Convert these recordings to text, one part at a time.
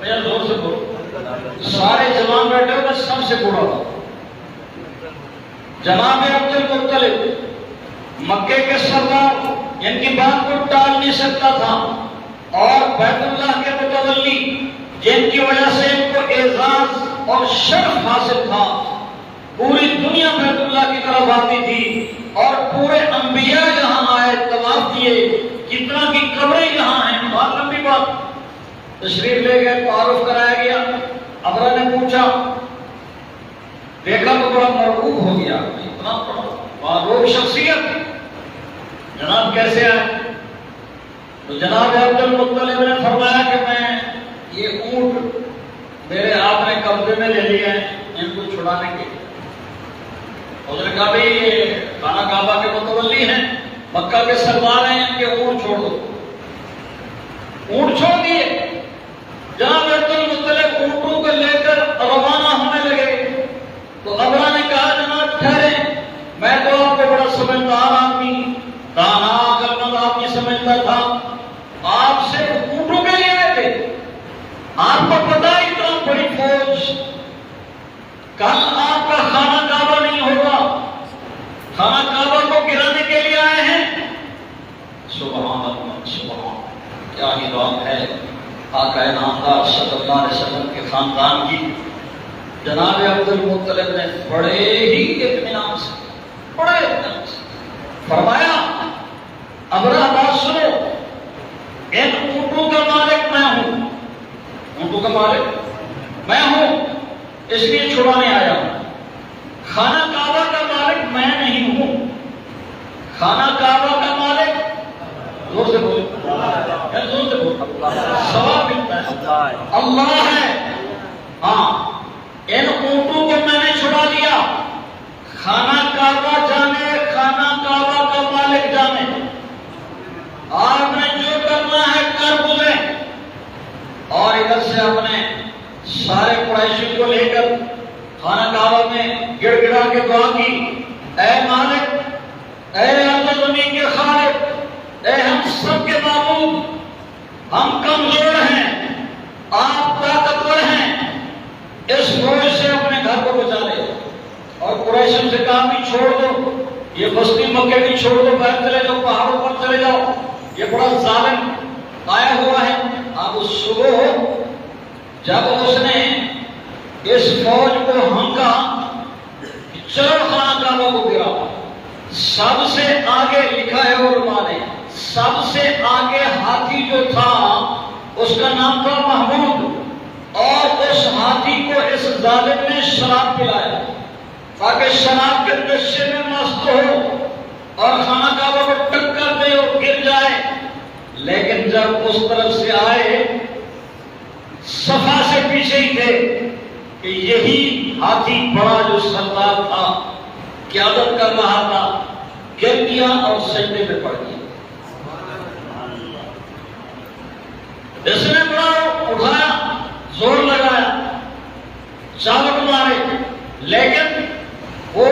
بھیا زور سے بولو، سارے جوان بیٹھے ہو، میں سب سے بوڑھا ہوں۔ جناب عبد المطلب مکے کے سردار، ان کی بات کو ٹال نہیں سکتا تھا، اور بیت اللہ کے متولی جن کی وجہ سے ان کو اعزاز اور شرف حاصل تھا، پوری دنیا بیت اللہ کی طرف آتی تھی، اور پورے انبیاء یہاں آئے، طواف کیے، کتنا کی قبریں یہاں ہیں، بہت لمبی بات۔ تشریف لے گئے، تعارف کرایا گیا، ابرا نے پوچھا، دیکھا تو بڑا مرعوب ہو گیا، اتنا معروف شخصیت، جناب کیسے آئے؟ تو جناب عبد المطلب نے فرمایا کہ میں یہ اونٹ میرے آپ نے قبضے میں لے لیے ہیں، ان کو چھڑانے کے لیے۔ حضرت نے کہا بھائی یہ خانہ کعبہ کے متولی ہیں، مکہ کے سردار ہیں، ان کے اونٹ چھوڑ دو۔ اونٹ چھوڑ دیے، جناب عبد المطلب اونٹوں کو لے کر روانہ ہونے لگے۔ تو ابرا نے کہا جناب ٹھہرے، میں تو آپ کو بڑا سمجھدار آدمی، دانا عقلمند آدمی سمجھتا تھا، آپ سے اونٹوں کے لیے آئے تھے، آپ کو پتا ہے اتنا بڑی فوج، کل آپ کا خانہ کعبہ نہیں ہوگا، خانہ کعبہ کو گرانے کے لیے آئے ہیں۔ سبحان اللہ، سبحان، کیا ہی بات ہے آقا نامدار صلی اللہ علیہ وسلم کے خاندان کی۔ جناب عبد المطلب نے بڑے ہی اطمینان سے فرمایا، ابرا بات سنو، ان اونٹوں کا مالک میں ہوں، اونٹوں کا مالک میں ہوں، اس لیے چھڑانے آیا ہوں۔ خانہ کعبہ کا مالک میں نہیں ہوں، خانہ کعبہ کا مالک زور سے بولو، زور سے بولو، ثواب ملتا ہے، اللہ ہے۔ ہاں، ان اونٹوں کو میں نے چھڑا لیا، خانہ کعبہ جانے، خانہ کعبہ کا مالک جانے، آپ نے جو کرنا ہے کر گزرے۔ اور ادھر سے اپنے سارے قریشی کو لے کر خانہ کعبہ میں گڑ گڑا کے دعا کی، اے مالک، اے ارض و زمین کے خالق، اے ہم سب کے معبود، ہم کمزور ہیں، آپ طاقتور ہیں، اس فوج سے اپنے گھر کو بچا لے۔ اور قریشیوں سے کہا بھی چھوڑ دو، یہ بستی مکے کی چھوڑ دو، باہر چلے جاؤ، پہاڑوں پر چلے جاؤ، یہ بڑا ظالم آیا ہوا ہے۔ اب صبح ہو جب اس نے اس فوج کو ہنکا، چلو خانہ کعبہ کو گرا، سب سے آگے لکھا ہے علماء نے، سب سے آگے ہاتھی جو تھا اس کا نام تھا محمود، اور اس ہاتھی کو اس ظالم نے شراب پلایا تاکہ شراب کے نشے میں مست ہو اور خانہ کعبہ کو ٹکر دے اور گر جائے۔ لیکن جب اس طرف سے آئے، صفا سے پیچھے ہی تھے کہ یہی ہاتھی بڑا جو سردار تھا، قیادت کر رہا تھا، گر گیا اور سجدے میں پڑ گیا۔ اس نے بڑا اٹھایا، زور لگایا، چابک مارے، لیکن وہ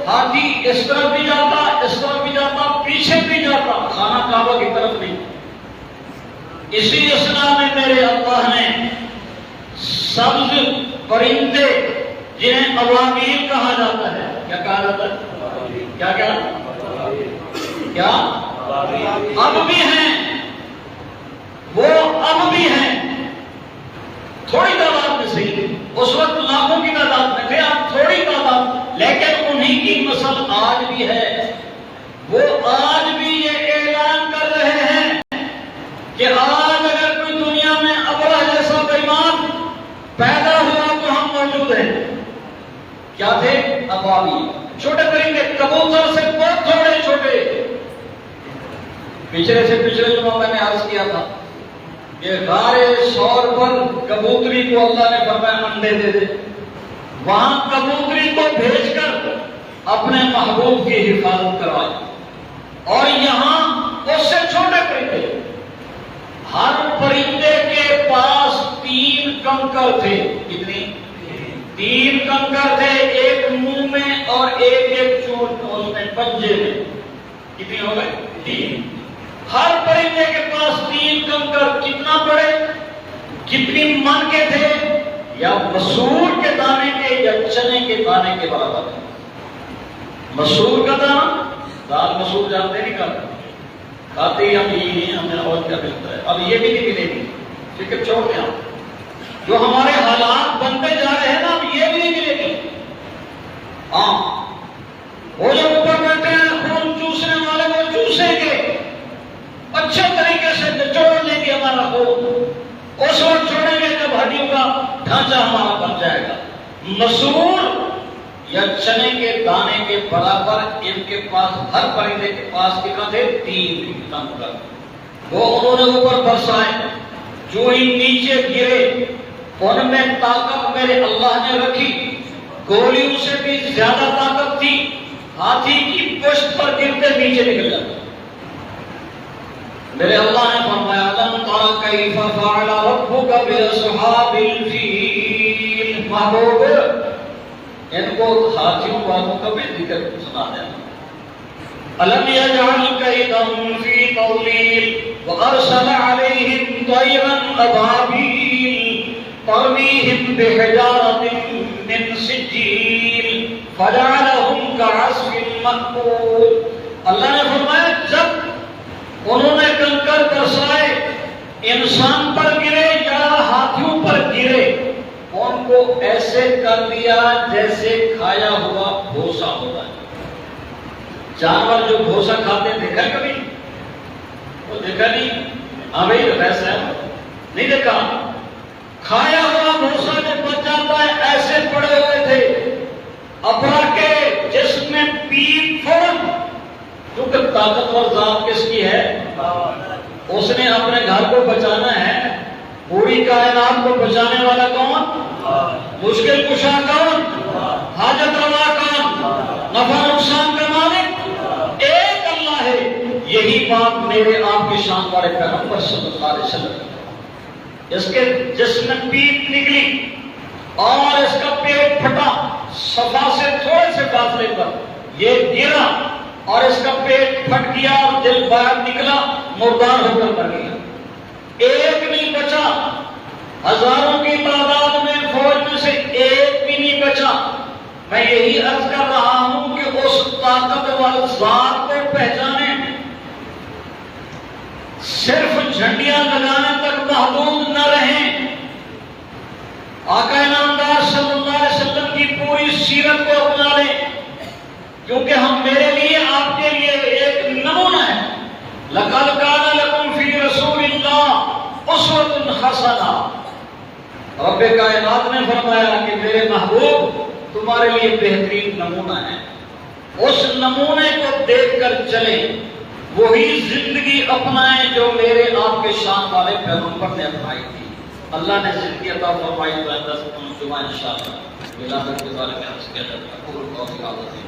ہاتھی اس طرف بھی جاتا، اس طرف بھی جاتا، پیچھے بھی جاتا، خانہ کعبہ کی طرف نہیں۔ اسی اثنا میں میرے اللہ نے سبز پرندے جنہیں ابابیل کہا جاتا ہے، کیا کہا جاتا ہے؟ کیا اب بھی ہیں، وہ اب بھی ہیں، تھوڑی تعداد میں صحیح، اس وقت لاکھوں کی تعداد میں تھے، اب تھوڑی تعداد، لیکن انہی کی نسل آج بھی ہے۔ وہ آج بھی یہ اعلان کر رہے ہیں کہ آج اگر کوئی دنیا میں ابرا جیسا بے ایمان پیدا ہوا تو ہم موجود ہیں۔ کیا تھے؟ ابابیل، چھوٹے پرندے، کبوتر سے بہت تھوڑے چھوٹے۔ پچھلے جمعہ میں نے عرض کیا تھا کہ غار ثور پر کبوتری کو اللہ نے فرمایا انڈے دے دے، وہاں کبوتری کو بھیج کر اپنے محبوب کی حفاظت کروائی، اور یہاں اس سے چھوٹے پرندے، ہر پرندے کے پاس 3 کنکر تھے۔ کتنی؟ 3 کنکر تھے، ایک منہ میں اور ایک چونچ اس میں، پنجے میں۔ کتنی ہو گئے؟ 3۔ ہر پرندے کے پاس 3 کنکر، کتنا پڑے؟ کتنی من کے تھے؟ یا مسور کے دانے کے یا چنے کے دانے کے برابر ہے. مسور کا دانہ، دال مسور جانتے نہیں کھاتے ہی ہم یہی نہیں، ہمیں اور کیا ملتا ہے. اب یہ بھی نہیں ملے گی، فکر چھوڑ دیں آپ. جو ہمارے حالات بنتے جا رہے ہیں نا، اب یہ بھی نہیں ملے گی. ہاں وہ جو اوپر بیٹھے ہیں خون چوسنے والے وہ چوسیں گے، اچھے طریقے سے نچوڑ لیں گے ہمارا خون. اس وقت چھوڑیں گے جب ہڈیوں کا ڈھانچہ ہمارا بن جائے گا. مسور یا چنے کے دانے کے برابر ان کے پاس، ہر پرندے کے پاس کتنا تھے؟ 3 تنگ. وہ انہوں نے اوپر برسائے، جو ہی نیچے گرے ان میں طاقت میرے اللہ نے رکھی. گولیوں سے بھی زیادہ طاقت تھی. ہاتھی کی پشت پر گرتے نیچے نکل جاتا. میرے اللہ نے فرمایا لم تر کیف فعل ربک باصحاب الفیل. محبوب ان کو ہاتھیوں والوں کا بھی ذکر سنا دینا. الم یجعل کیدہم فی تضلیل وارسل علیہم طیرا ابابیل ترمیہم بحجارۃ من سجیل فجعلہم کعصف مأکول. اللہ نے فرمایا جب انہوں نے کنکر برسائے، انسان پر گرے یا ہاتھیوں پر گرے، ان کو ایسے کر دیا جیسے کھایا ہوا بھوسا ہوتا ہے. جانور جو بھوسا کھاتے ہیں دیکھا کبھی؟ وہ دیکھا نہیں؟ ہاں بھائی ویسا ہے، نہیں دیکھا. کھایا ہوا بھوسا جب بچ جاتا ہے ایسے پڑے ہوئے تھے. ابرا کے جسم میں پیپ فوراً، کیونکہ طاقتور ذات کس کی ہے؟ اس نے اپنے گھر کو بچانا ہے. پوری کائنات کو بچانے والا کون؟ مشکل کشا کون؟ حاجت روا کون؟ نفع نقصان کا مالک ایک اللہ ہے. یہی بات میرے آپ کے شان والے پیغمبر صلی اللہ علیہ وسلم، اس کے جسم میں پیپ نکلی اور اس کا پیٹ پھٹا، صفا سے تھوڑے سے فاصلے پر یہ گرا اور اس کا پیٹ پھٹ گیا اور دل باہر نکلا، مردار ہو کر مر گیا. ایک نہیں بچا. ہزاروں کی تعداد میں فوج میں سے ایک بھی نہیں بچا. میں یہی عرض کر رہا ہوں کہ اس طاقتور ذات کو پہچانے. صرف جھنڈیاں لگانے تک محدود نہ رہیں. آقا نامدار صلی اللہ علیہ وسلم کی پوری سیرت کو اپنا لیں، کیونکہ ہم میرے لیے آپ کے لیے ایک نمونہ ہے. لَقَدْ كَانَ لَكُمْ فِي رَسُولِ اللَّهِ أُسْوَةٌ حَسَنَةٌ. رب کائنات نے فرمایا کہ میرے محبوب تمہارے لیے بہترین نمونہ ہے. اس نمونے کو دیکھ کر چلیں، وہی زندگی اپنائیں جو میرے آپ کے شان والے پیغمبر نے اپنائی تھی. اللہ نے زندگی عطا فرمائی تو ایسا جمعہ انشاءاللہ ولادت کے بارے میں عرض کیا جاتا ہے. پورا قوم عادت ہے.